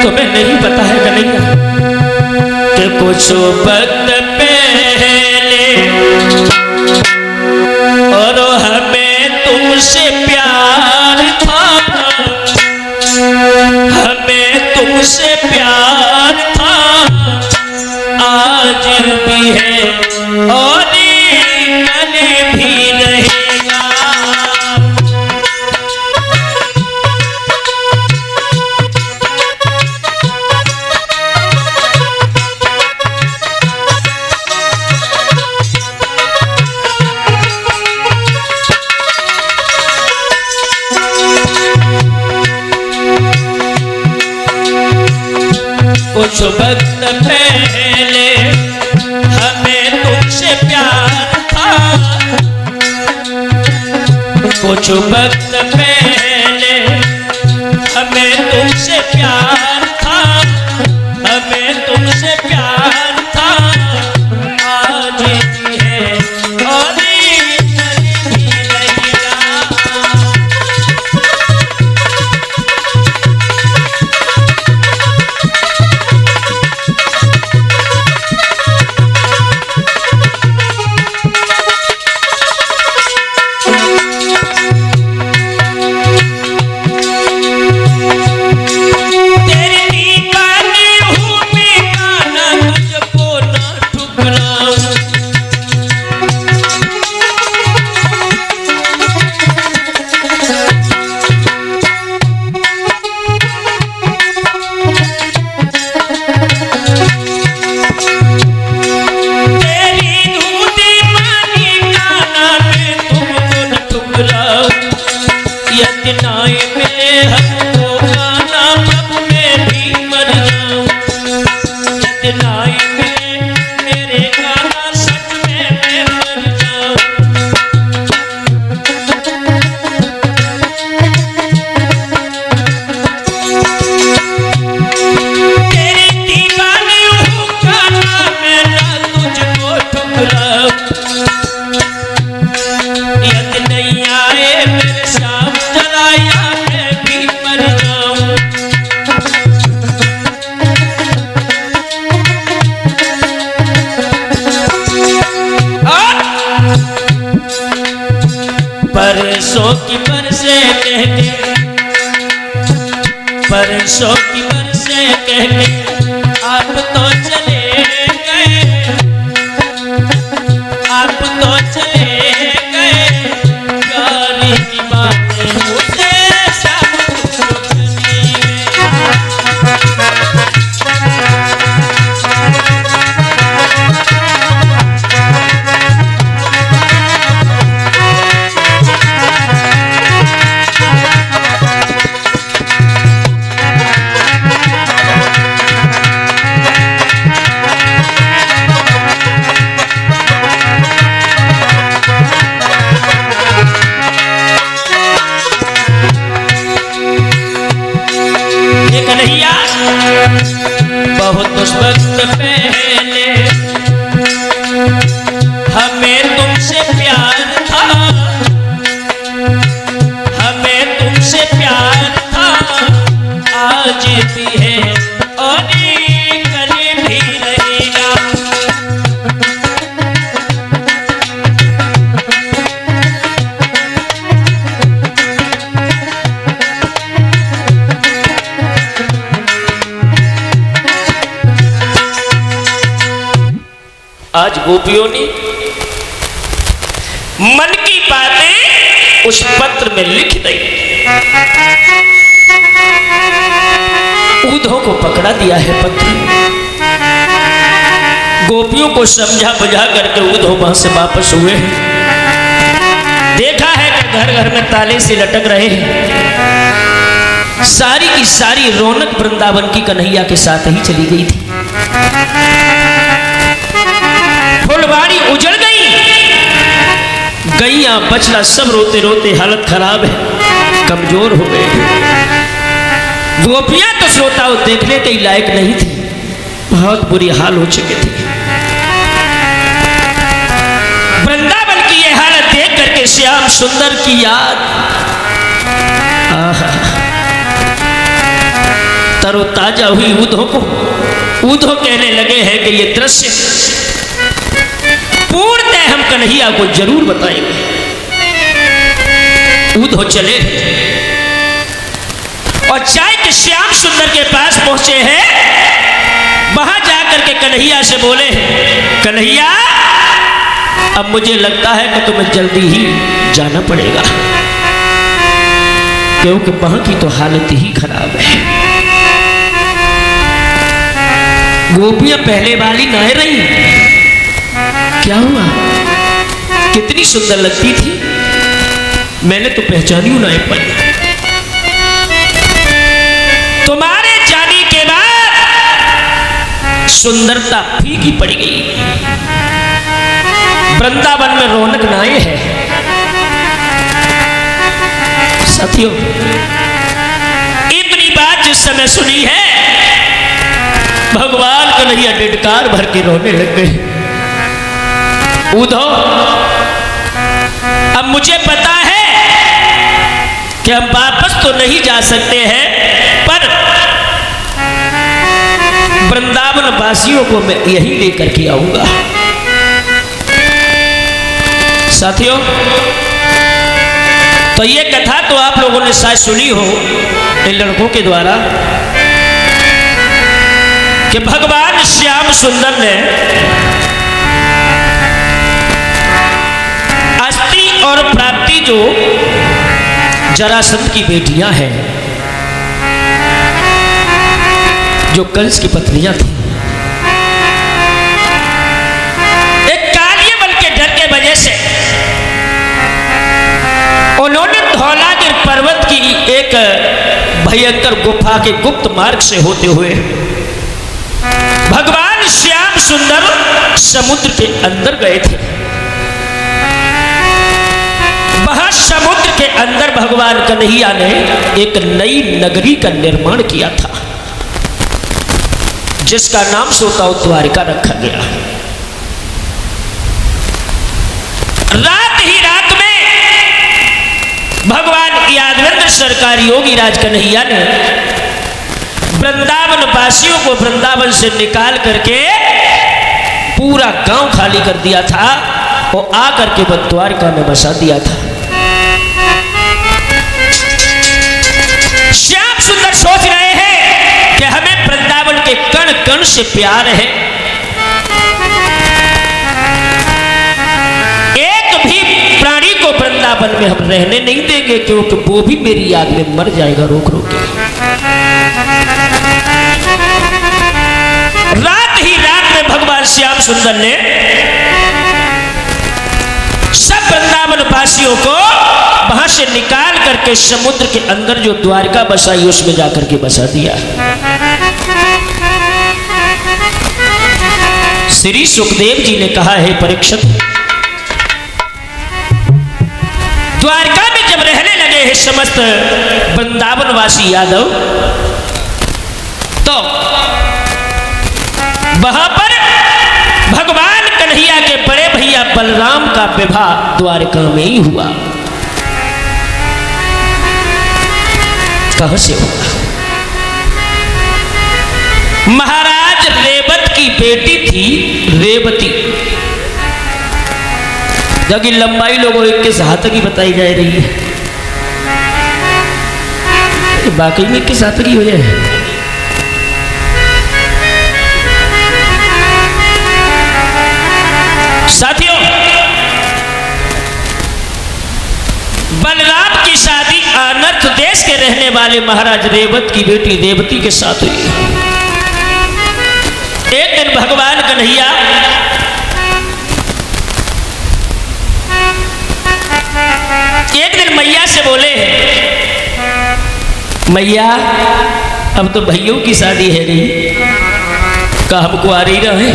तुम्हें नहीं पता है कन्हैया कि कुछ वक्त पहले और हमें तुमसे प्यार था, हमें तुमसे प्यार था, आज भी है और कल भी रहेगा। कुछ वक्त पहले हमें तुमसे प्यार था, कुछ वक्त पहले हमें तुमसे प्यार था, हमें तुमसे प्यार था, आज भी है और कल भी रहेगा। परसों की बरसे कहके, परसों की बरसे कहके आप तो चले गए, आप तो चले गए, प्यार की बातें मुझे सब छुपनी कन्हैया। बहुत उस वक्त पहले हमें तुमसे प्यार था, हमें तुमसे प्यार था, आज भी है और कल भी रहेगा। आज गोपियों ने मन की बातें उस पत्र में लिख दी, उद्धव को पकड़ा दिया है पत्र। गोपियों को समझा बुझा करके उद्धव वहां से वापस हुए हैं। देखा है कि घर घर में ताले से लटक रहे हैं। सारी की सारी रौनक वृंदावन की कन्हैया के साथ ही चली गई थी। फुलवाड़ी उजड़ गई, गैया बछड़ा सब रोते रोते हालत खराब है, कमजोर हो गए। गोपियां तो श्रोताओं देखने के लायक नहीं थी, बहुत बुरी हाल हो चुके थे। वृंदावन की यह हालत देख करके श्याम सुंदर की याद तरोताजा हुई ऊधों को ऊधो कहने लगे हैं कि ये दृश्य पूर्णतः हम कन्हैया को जरूर बताएंगे। ऊधो चले और चाय के श्याम सुंदर के पास पहुंचे हैं। वहां जाकर के कन्हैया से बोले, कन्हैया अब मुझे लगता है कि तुम्हें जल्दी ही जाना पड़ेगा, क्योंकि वहां की तो हालत ही खराब है। गोपियां पहले वाली न रही, क्या हुआ? कितनी सुंदर लगती थी, मैंने तो पहचानी ना पाई। तुम्हारे जाने के बाद सुंदरता फीकी पड़ गई। वृंदावन में रौनक नाए है। साथियों, इतनी बात जिस समय सुनी है, भगवान कन्हैया डिडकार भर के रोने लग गए। ऊधो, अब मुझे पता है कि हम वापस तो नहीं जा सकते हैं, पर वृंदावन वासियों को मैं यही लेकर के आऊंगा। साथियों, तो ये कथा तो आप लोगों ने शायद सुनी हो इन लड़कों के द्वारा कि भगवान श्याम सुंदर ने अस्थि और प्राप्ति जो जरासंध की बेटियां हैं, जो कंस की पत्नियां थी, एक कालियबल के डर के वजह से उन्होंने धौलागिर पर्वत की एक भयंकर गुफा के गुप्त मार्ग से होते हुए भगवान श्याम सुंदर समुद्र के अंदर गए थे। वहां समुद्र के अंदर भगवान कन्हैया ने एक नई नगरी का निर्माण किया था, जिसका नाम सोता द्वारिका रखा गया। रात ही रात में भगवान यादवेंद्र सरकार योगी राज कन्हैया ने वृंदावन वासियों को वृंदावन से निकाल करके पूरा गांव खाली कर दिया था और आकर के वह द्वारका में बसा दिया था। श्याम सुंदर सोच रहे हैं कि हमें वृंदावन के कण कण से प्यार है, एक भी प्राणी को वृंदावन में हम रहने नहीं देंगे, क्योंकि वो भी मेरी याद में मर जाएगा रोक रोक के। रात ही रात में भगवान श्याम सुंदर ने सब वृंदावन वासियों को वहां से निकाल करके समुद्र के अंदर जो द्वारका बसाई उसमें जाकर के बसा दिया। श्री सुखदेव जी ने कहा है, परीक्षित, द्वारका में जब रहने लगे हैं समस्त वृंदावन वासी यादव, तो वहां पर भगवान कन्हैया के बड़े भैया बलराम का विवाह द्वारका में ही हुआ। कहां से हुआ? महाराज रेवत की बेटी थी रेवती, जबकि लंबाई लोगों के साथ की बताई जा रही है, बाकी में किस हाथ की वजह है? साथियों, बलराम की शादी अनर्थ देश के रहने वाले महाराज रेवत की बेटी रेवती के साथ हुई। एक दिन भगवान कन्हैया मैया से बोले, मैया अब तो भैयों की शादी है गई, का हमको आ रही रहे?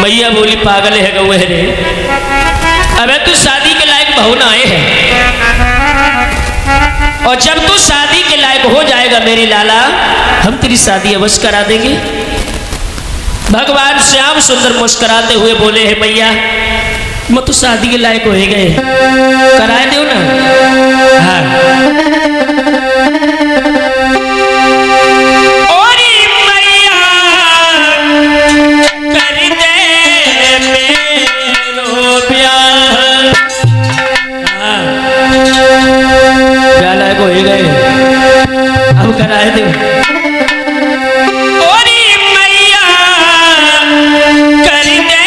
मैया बोली, पागल है गौ है रे, अबे तू शादी के लायक बहू ना आए हैं, और जब तू शादी के लायक हो जाएगा मेरे लाला, हम तेरी शादी अवश्य करा देंगे। भगवान श्याम सुंदर मुस्कुराते हुए बोले, है मैया मैं तो शादी के लायक हो गए, कराए दो ना। हाँ कराए दे। ओरी मैया कर दे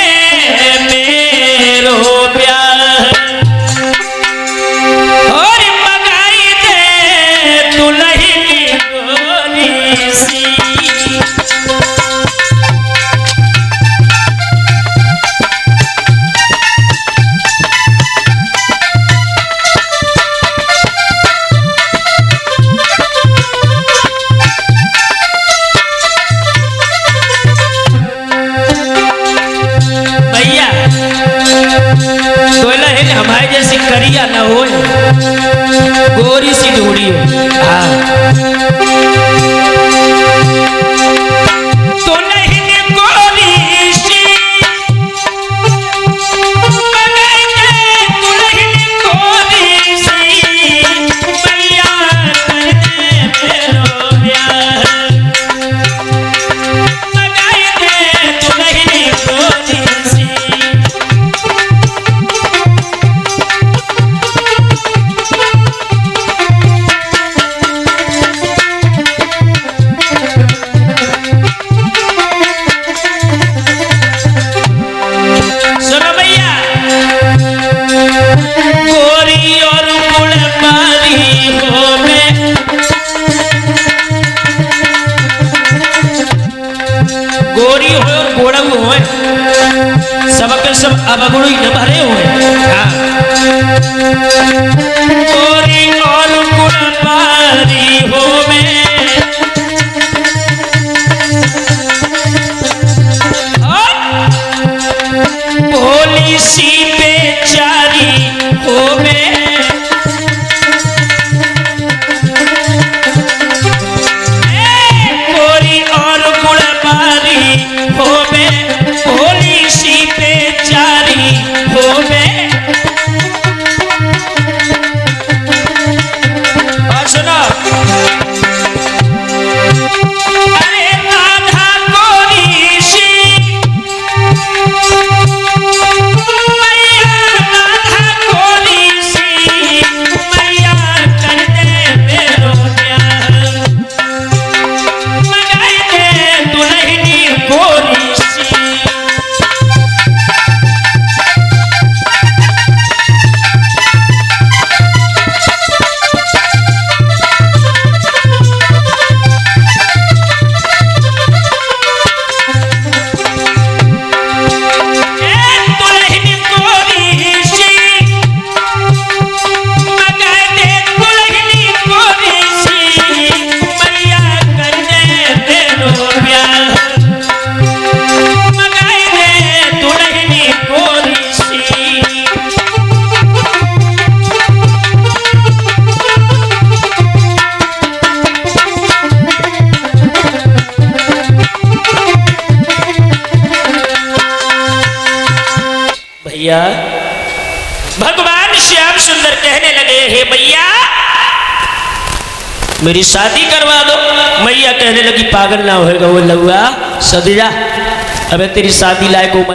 मेरो प्यार और मगाई दे दुल्हनी गोरी सी। हमारे जैसी करिया न हो, गोरी सी ढूंढी हो। हाँ तो नहीं गोरी सी दुल्हन गोरी सी मैया कर दे मेरो प्यार लगाई दे दुल्हन गोरी सी। गोरी हो और गोड़ऊ हो, सबके सब अबगुड़ी न भरे हुए। हाँ गोरी और गुड़पारी हो में भोली सी बेचारी हो में गोरी और गुड़पारी हो में भोली सी बेचारी हो में। और सुनो अरे राधा गोरी सी मैया राधा गोरी सी मैया कर दे मेरो प्यार लगाई दे दुल्हनी गोरी सी। भैया भगवान श्याम सुंदर कहने लगे हे मैया मेरी शादी करवा दो। मैया कहने लगी पागल ना होएगा वो लहुआ सदिया, अबे तेरी शादी लायक